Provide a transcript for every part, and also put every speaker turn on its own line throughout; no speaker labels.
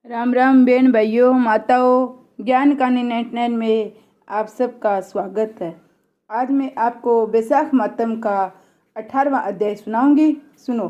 राम राम बहन भाइयों माताओं, ज्ञान कहानी 99 में आप सबका स्वागत है। आज मैं आपको बैसाख मातम का 18वां अध्याय सुनाऊंगी। सुनो।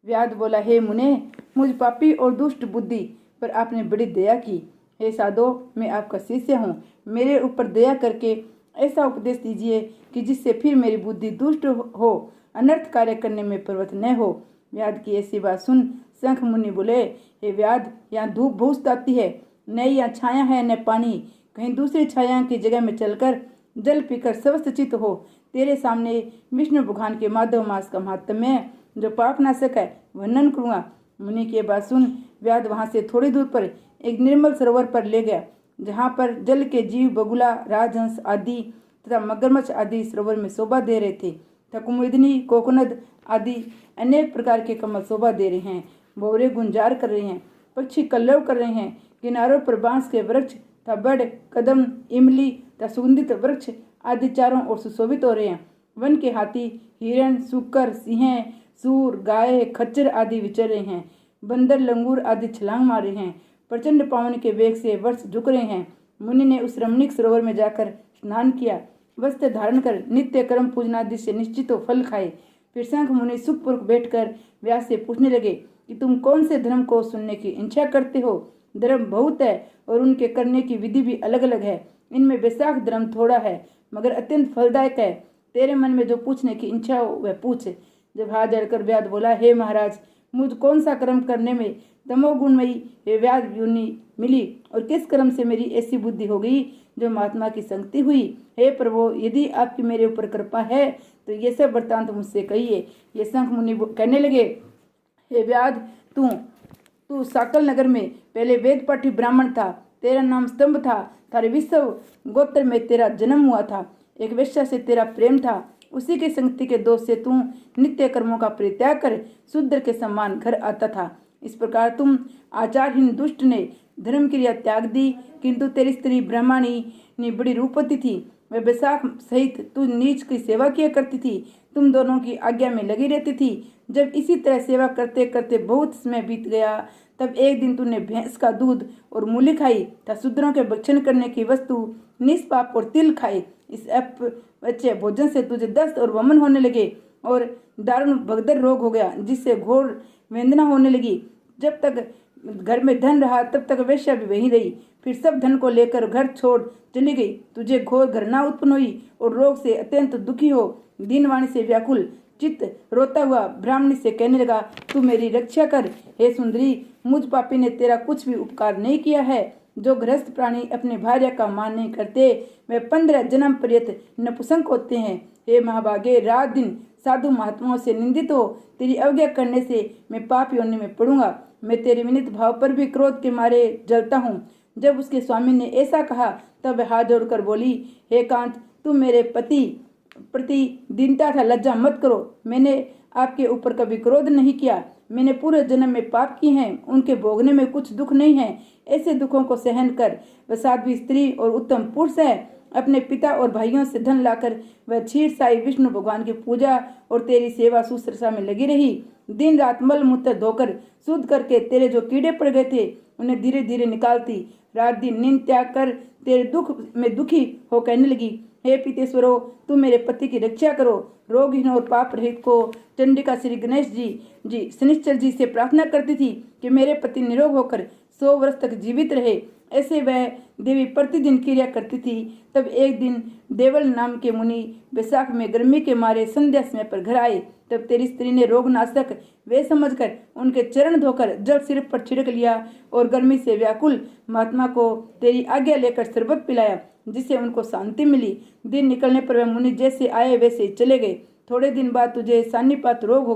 व्याध बोला, हे मुने, मुझ पापी और दुष्ट बुद्धि पर आपने बड़ी दया की। हे साधो, मैं आपका शिष्य हूँ, मेरे ऊपर दया करके ऐसा उपदेश दीजिए कि जिससे फिर मेरी बुद्धि दुष्ट हो, अनर्थ कार्य करने में प्रवृत्त न हो। व्याध की ऐसी बात सुन शंख मुनि बोले, हे व्याध, यहाँ धूप बहुत आती है, न यहाँ छाया है न पानी। कहीं दूसरी छाया की जगह में चलकर जल पीकर स्वस्थ चित्त हो तेरे सामने विष्णु भगवान के माधव मास का महात्म्य जो पाप नाशक है वर्णन करूँगा। मुनि की बात सुन व्याध वहां से थोड़ी दूर पर एक निर्मल सरोवर पर ले गया, जहाँ पर जल के जीव बगुला, राजहंस आदि तथा मगरमच्छ आदि सरोवर में शोभा दे रहे थे तथा कुमुदिनी, कोकोनद आदि अनेक प्रकार के कमल शोभा दे रहे हैं। भौरे गुंजार कर रहे हैं, पक्षी कल्लव कर रहे हैं। किनारों पर बांस के वृक्ष तथा बड़, कदम, इमली तथा सुगंधित वृक्ष आदि चारों ओर सुशोभित हो रहे हैं। वन के हाथी, हिरण, सूकर, सिंह, सूर, गाय, खच्चर आदि विचर रहे हैं। बंदर, लंगूर आदि छलांग मार रहे हैं। प्रचंड पवन के वेग से वृक्ष झुक रहे हैं। मुनि ने उस रमणीक सरोवर में जाकर स्नान किया, वस्त्र धारण कर नित्य कर्म पूजनादि से निश्चित फल खाए। फिर शंख मुनि सुखपूर्वक बैठकर व्यास से पूछने लगे कि तुम कौन से धर्म को सुनने की इच्छा करते हो। धर्म बहुत है और उनके करने की विधि भी अलग अलग है। इनमें बैसाख धर्म थोड़ा है मगर अत्यंत फलदायक है। तेरे मन में जो पूछने की इच्छा हो वह पूछ। जब हाथ जड़कर व्याध बोला, हे महाराज, मुझ कौन सा कर्म करने में तमोगुणमयी व्याध योनि मिली और किस कर्म से मेरी ऐसी बुद्धि हो गई जो महात्मा की संगति हुई। हे प्रभु, यदि आपकी मेरे ऊपर कृपा है तो ये सब वृत्तांत मुझसे कहिए। ये शंख मुनि कहने लगे, हे व्याध, तू साकल नगर में पहले वेद पाठी ब्राह्मण था। तेरा नाम स्तंभ था। थारे विश्व गोत्र में तेरा जन्म हुआ था। एक वेश्या से तेरा प्रेम था। उसी के संगति के दोष से तू नित्य कर्मों का परित्याग कर शूद्र के समान घर आता था। इस प्रकार तुम आचारहीन दुष्ट ने धर्म क्रिया त्याग दी, किंतु तेरी स्त्री ब्राह्मणी ने बड़ी रूपवती थी। वह बैसाख सहित तू नीच की सेवा किया करती थी। तुम दोनों की आज्ञा में लगी रहती थी। जब इसी तरह सेवा करते करते बहुत समय बीत गया, तब एक दिन तूने भैंस का दूध और मूली खाई तथा शूद्रों के भक्षण करने की वस्तु निष्पाप और तिल खाई। इस अपचे भोजन से तुझे दस्त और वमन होने लगे और दारुण भगदड़ रोग हो गया, जिससे घोर वेदना होने लगी। जब तक घर में धन रहा तब तक वेश्या भी वहीं रही। फिर सब धन को लेकर घर छोड़ चली गई। तुझे घोर घृणा उत्पन्न हुई और रोग से अत्यंत दुखी हो दीनवाणी से व्याकुल चित्त रोता हुआ ब्राह्मणी से कहने लगा, तू मेरी रक्षा कर। हे सुंदरी, मुझ पापी ने तेरा कुछ भी उपकार नहीं किया है। जो गृहस्थ प्राणी अपने भार्य का मान नहीं करते वे 15 जन्म पर्यंत नपुंसक होते हैं। हे महाभागे, रात दिन साधु महात्माओं से निंदित हो तेरी अवज्ञा करने से मैं पाप योनि में पड़ूंगा। मैं तेरे विनीत भाव पर भी क्रोध के मारे जलता हूँ। जब उसके स्वामी ने ऐसा कहा तब हाथ जोड़कर बोली, हे कांत, तुम मेरे पति प्रति दीनता था लज्जा मत करो। मैंने आपके ऊपर कभी क्रोध नहीं किया। मैंने पूरे जन्म में पाप किए हैं, उनके भोगने में कुछ दुख नहीं है। ऐसे दुखों को सहन कर वह साध्वी स्त्री और उत्तम पुरुष है। अपने पिता और भाइयों से धन लाकर वह क्षीर साई विष्णु भगवान की पूजा और तेरी सेवा शुश्रूषा में लगी रही। दिन रात मल मूत्र धोकर शुद्ध करके तेरे जो कीड़े पड़ गए थे उन्हें धीरे धीरे निकालती। रात दिन नींद त्याग कर तेरे दुख में दुखी हो कहने लगी, हे पीतेश्वरो, तुम मेरे पति की रक्षा करो। रोगहीन और पाप रहित को चंडिका श्री गणेश जी शनिश्चर जी से प्रार्थना करती थी कि मेरे पति निरोग होकर 100 वर्ष तक जीवित रहे। ऐसे वह देवी प्रतिदिन क्रिया करती थी। तब एक दिन देवल नाम के मुनि बैसाख में गर्मी के मारे संध्या समय पर घर आए। तब तेरी स्त्री ने रोगनाशक वे समझकर उनके चरण धोकर जल सिर पर छिड़क लिया और गर्मी से व्याकुल महात्मा को तेरी आज्ञा लेकर शरबत पिलाया, जिससे उनको शांति मिली। दिन निकलने पर वह मुनि जैसे आए वैसे चले गए। थोड़े दिन बाद तुझे सान्निपात रोग हो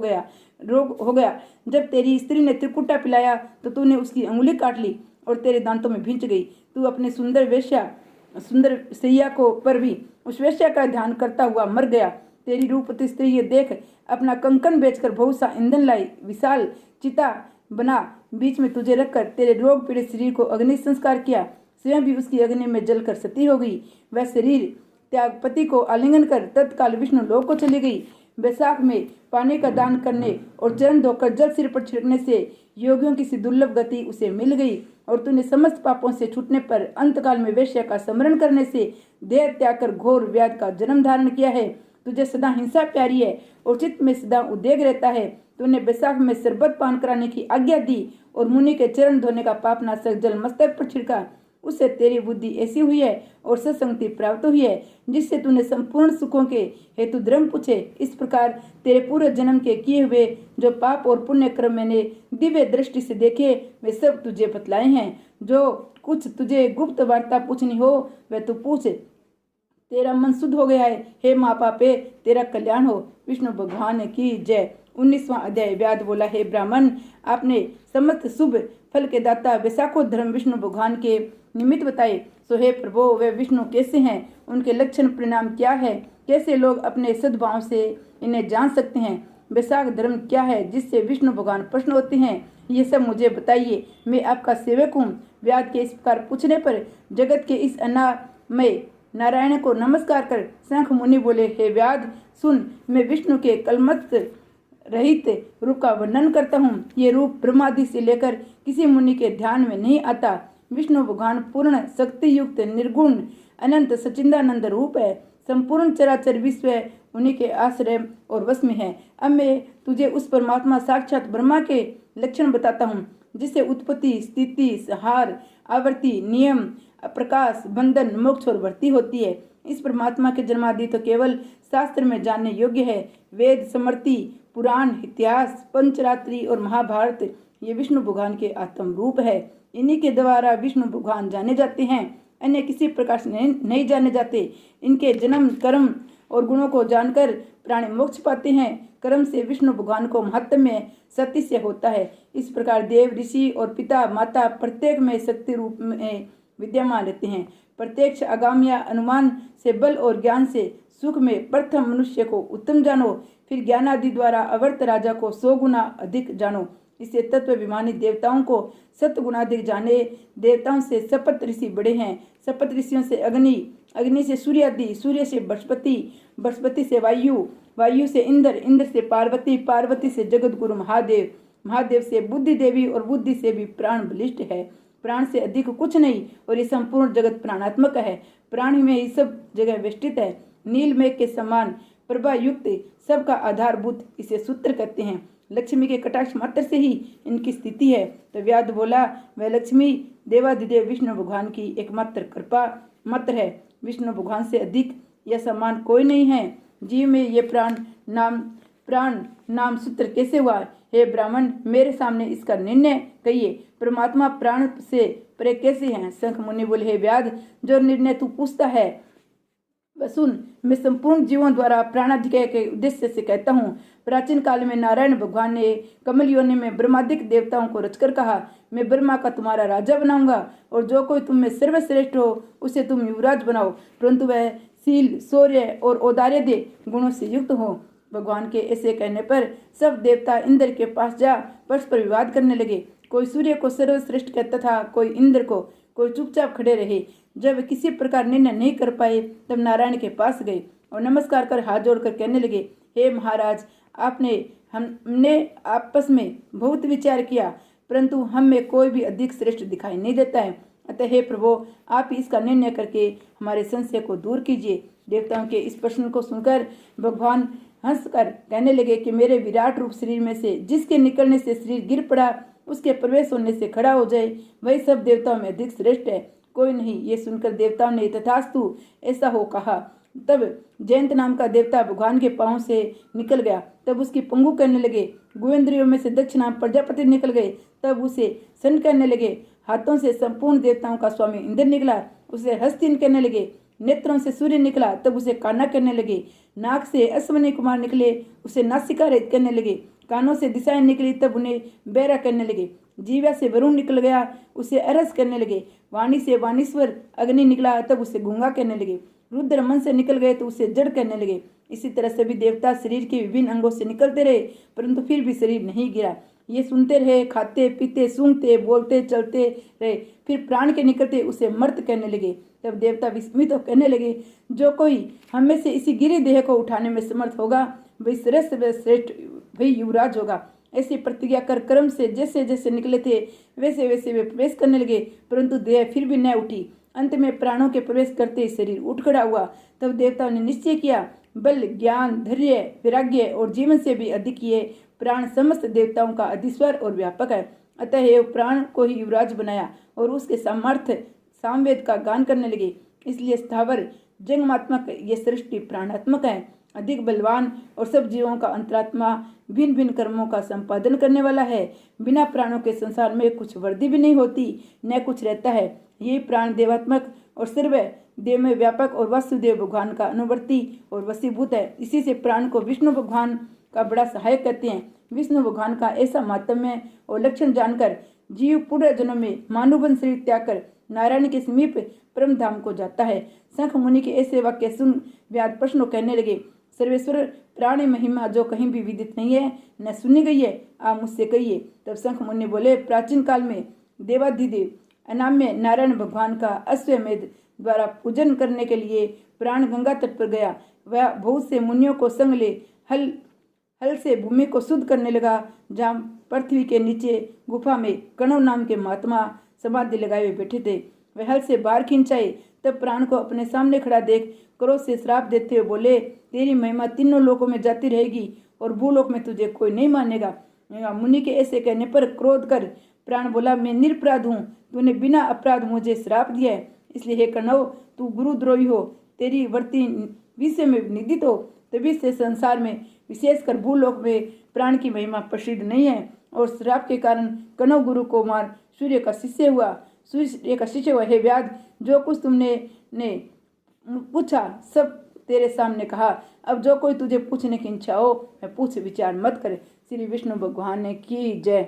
गया। जब तेरी स्त्री ने त्रिकुटा पिलाया तो तूने उसकी अंगुली काट ली और तेरे दांतों में भिंच गई। तू अपने सुंदर सैया को पर भी उस वेश्या का ध्यान करता हुआ मर गया। तेरी रूपवती स्त्री ये देख अपना कंकन बेचकर बहुत सा ईंधन लाई, विशाल चिता बना बीच में तुझे रखकर तेरे रोग पीड़ित शरीर को अग्नि संस्कार किया। स्वयं भी उसकी अग्नि में जलकर सती हो गई। वह शरीर त्याग पति को आलिंगन कर तत्काल विष्णु लोक को चली गई। बैसाख में पानी का दान करने और चरण धोकर जल सिर पर छिड़कने से योगियों की सी दुर्लभ गति उसे मिल गई। और तूने समस्त पापों से छूटने पर अंतकाल में वेश्या का स्मरण करने से देह त्याग कर घोर व्याध का जन्म धारण किया है। तुझे सदा हिंसा प्यारी है और चित्त में सदा उद्वेग रहता है। तूने बैसाख में शरबत पान कराने की आज्ञा दी और मुनि के चरण धोने का पापनाशक जल मस्तक पर छिड़का। उससे तेरी बुद्धि ऐसी हुई है और सत्संगति प्राप्त हुई है जिससे तूने संपूर्ण सुखों के हेतु धर्म पूछे। इस प्रकार तेरे पूरे जन्म के किए हुए जो पाप और पुण्य कर्म मैंने दिव्य दृष्टि से देखे वे सब तुझे बतलाए हैं। जो कुछ तुझे गुप्त वार्ता पूछनी हो वह तू पूछ। तेरा मन शुद्ध हो गया है। हे माँ पापे, तेरा कल्याण हो। विष्णु भगवान की जय। 19वां अध्याय। व्याध बोला, हे ब्राह्मण, आपने समस्त शुभ फल के दाता वैशाखो धर्म विष्णु भगवान के निमित्त बताए। सो हे प्रभु, वे विष्णु कैसे हैं, उनके लक्षण परिणाम क्या है, कैसे लोग अपने सद्भाव से इन्हें जान सकते हैं, वैशाख धर्म क्या है जिससे विष्णु भगवान प्रश्न होते हैं, ये सब मुझे बताइए। मैं आपका सेवक हूँ। व्याध के इस प्रकार पूछने पर जगत के इस अनामय नारायण को नमस्कार कर शंख मुनि बोले, हे व्याध सुन, मैं विष्णु के कलमत रहित रूप का वर्णन करता हूँ। ये रूप ब्रह्मादि से लेकर किसी मुनि के ध्यान में नहीं आता। विष्णु भगवान पूर्ण शक्ति युक्त निर्गुण अनंत सचिंदानंद रूप है। संपूर्ण चराचर विश्व उन्हीं के आश्रय और वश में है। अब मैं तुझे उस परमात्मा साक्षात ब्रह्मा के लक्षण बताता हूँ जिससे उत्पत्ति, स्थिति, संहार, आवृत्ति, नियम, प्रकाश, बंधन, मोक्ष और वृत्ति होती है। इस परमात्मा के जन्मादि तो केवल शास्त्र में जानने योग्य है। वेद, स्मृति, पुराण, इतिहास, पंचरात्रि और महाभारत ये विष्णु भगवान के आत्म रूप है। इन्हीं के द्वारा विष्णु भगवान जाने जाते हैं, अन्य किसी प्रकार से नहीं जाने जाते। इनके जन्म, कर्म और गुणों को जानकर प्राणी मोक्ष पाते हैं। कर्म से विष्णु भगवान को महत्व में शक्ति से होता है। इस प्रकार देव, ऋषि और पिता माता प्रत्येक में शक्ति रूप में विद्यमान रहते हैं। प्रत्यक्ष, आगाम या अनुमान से बल और ज्ञान से सुख में प्रथम मनुष्य को उत्तम जानो, फिर ज्ञान आदि द्वारा अवर्त राजा को 100 गुना अधिक जानो। इससे तत्व विमानी देवताओं को 7 गुणाधिक जाने। देवताओं से सप्त ऋषि बड़े हैं, सप्त ऋषियों से अग्नि, अग्नि से सूर्य आदि, सूर्य से बृहस्पति, बृहस्पति से वायु, वायु से इंद्र, इंद्र से पार्वती, पार्वती से जगत गुरु महादेव, महादेव से बुद्धि देवी और बुद्धि से भी प्राण बलिष्ठ है। प्राण से अधिक कुछ नहीं और ये संपूर्ण जगत प्राणात्मक है। प्राण में ही सब जगह वेष्टित है। नील मेघ के समान प्रभा युक्त सबका आधारभूत इसे सूत्र कहते हैं। लक्ष्मी के कटाक्ष मात्र से ही इनकी स्थिति है। तो व्याध बोला, वह लक्ष्मी देवादिदेव विष्णु भगवान की एकमात्र कृपा मात्र है। विष्णु भगवान से अधिक या समान कोई नहीं है। जीव में ये प्राण नाम सूत्र कैसे हुआ? हे ब्राह्मण, मेरे सामने इसका निर्णय कहिए। परमात्मा प्राण से परे कैसे हैं? शंख मुनि बोले, हे व्याध, जो निर्णय तू पूछता है सुन। मैं संपूर्ण जीवों द्वारा प्राणाधिक्य के उद्देश्य से कहता हूँ। प्राचीन काल में नारायण भगवान ने कमल योनि में ब्रह्मादिक देवताओं को रचकर कहा, मैं ब्रह्मा का तुम्हारा राजा बनाऊंगा और जो कोई तुम में सर्वश्रेष्ठ हो उसे तुम युवराज बनाओ, परंतु वह शील, शौर्य और औदार्य गुणों से युक्त हो। भगवान के ऐसे कहने पर सब देवता इंद्र के पास जा परस्पर विवाद करने लगे। कोई सूर्य को सर्वश्रेष्ठ कहता था, कोई इंद्र को, कोई चुपचाप खड़े रहे। जब किसी प्रकार निर्णय नहीं कर पाए तब नारायण के पास गए और नमस्कार कर हाथ जोड़कर कहने लगे, हे महाराज, हमने आपस में बहुत विचार किया, परंतु हम में कोई भी अधिक श्रेष्ठ दिखाई नहीं देता है। अतः हे प्रभु, आप इसका निर्णय करके हमारे संशय को दूर कीजिए। देवताओं के इस प्रश्न को सुनकर भगवान हंसकर कहने लगे कि मेरे विराट रूप शरीर में से जिसके निकलने से शरीर गिर पड़ा, उसके प्रवेश होने से खड़ा हो जाए, वही सब देवताओं में अधिक श्रेष्ठ है, कोई नहीं। ये सुनकर देवताओं ने तथास्तु ऐसा हो कहा। तब जयंत नाम का देवता भगवान के पांव से निकल गया। तब उसकी पंगु कहने लगे। गुहेंद्रियों में से दक्ष नाम प्रजापति निकल गए। तब उसे सन कहने लगे। हाथों से संपूर्ण देवताओं का स्वामी इंद्र निकला, उसे हस्तिन कहने लगे। नेत्रों से सूर्य निकला, तब उसे काना कहने लगे। नाक से अश्वनी कुमार निकले, उसे नासिका रेत कहने लगे। कानों से दिशाएं निकली, तब उन्हें बैरा कहने लगे। जीवा से वरुण निकल गया, उसे अरस कहने लगे। वाणी से वाणीश्वर अग्नि निकला, तब उसे गूंगा कहने लगे। रुद्र मन से निकल गए तो उसे जड़ कहने लगे। इसी तरह सभी देवता शरीर के विभिन्न अंगों से निकलते रहे, परंतु फिर भी शरीर नहीं गिरा। ये सुनते रहे, खाते पीते, सूंघते, बोलते, चलते रहे। फिर प्राण के निकलते उसे मर्त कहने लगे। तब देवता विस्मित हो कहने लगे, जो कोई हम में से इसी गिरे देह को उठाने में समर्थ होगा, वही श्रेष्ठ व श्रेष्ठ वही युवराज होगा। ऐसी प्रतिज्ञा कर क्रम से जैसे जैसे निकले थे वैसे वैसे वे प्रवेश करने लगे, परंतु देह फिर भी न उठी। अंत में प्राणों के प्रवेश करते ही शरीर उठ खड़ा हुआ। तब देवताओं ने निश्चय किया, बल, ज्ञान, धैर्य, वैराग्य और जीवन से भी अधिक ये प्राण समस्त देवताओं का अधीश्वर और व्यापक है। अतः ये प्राण को ही युवराज बनाया और उसके सामर्थ्य सामवेद का गान करने लगे। इसलिए स्थावर जंगमात्मक ये सृष्टि प्राणात्मक है, अधिक बलवान और सब जीवों का अंतरात्मा, भिन्न भिन्न कर्मों का संपादन करने वाला है। बिना प्राणों के संसार में कुछ वृद्धि भी नहीं होती, न कुछ रहता है। यही प्राण देवात्मक और सर्व देव में व्यापक और वासुदेव भगवान का अनुवर्ती और वसीभूत है। इसी से प्राण को विष्णु भगवान का बड़ा सहायक कहते हैं। विष्णु भगवान का ऐसा महात्म्य और लक्षण जानकर जीव पूरे जन्म में मानव शरीर त्याग कर नारायण के समीप परम धाम को जाता है। शंख मुनि के ऐसे वाक्य सुन व्याध प्रश्न कहने लगे, सर्वेश्वर प्राणी महिमा जो कहीं भी विदित नहीं है, न सुनी गई है, आप मुझसे कहिए। तब शंख मुनि बोले, प्राचीन काल में देवाधिदेव अनाम्य नारायण भगवान का अश्वमेध द्वारा पूजन करने के लिए प्राण गंगा तट पर गया। वह बहुत से मुनियों को संग ले हल से भूमि को शुद्ध करने लगा। जहाँ पृथ्वी के नीचे गुफा में कणव नाम के महात्मा समाधि लगाए हुए बैठे थे, वह हल से बाहर खींचाए। तब प्राण को अपने सामने खड़ा देख क्रोध से श्राप देते हुए बोले, तेरी महिमा तीनों लोकों में जाती रहेगी और भूलोक में तुझे कोई नहीं मानेगा। मुनि के ऐसे कहने पर क्रोध कर प्राण बोला, मैं निरपराध हूँ, तूने बिना अपराध मुझे श्राप दिया है। इसलिए हे कणव, तू गुरुद्रोही हो, तेरी वर्ती विषय में निंदित हो। तभी से संसार में विशेषकर भूलोक में प्राण की महिमा प्रसिद्ध नहीं है। और श्राप के कारण कणव गुरु को मार सूर्य का शिष्य हुआ। हे व्याध, जो कुछ तुमने पूछा सब तेरे सामने कहा। अब जो कोई तुझे पूछने की इच्छा हो, मैं पूछ विचार मत करे। श्री विष्णु भगवान ने की जय।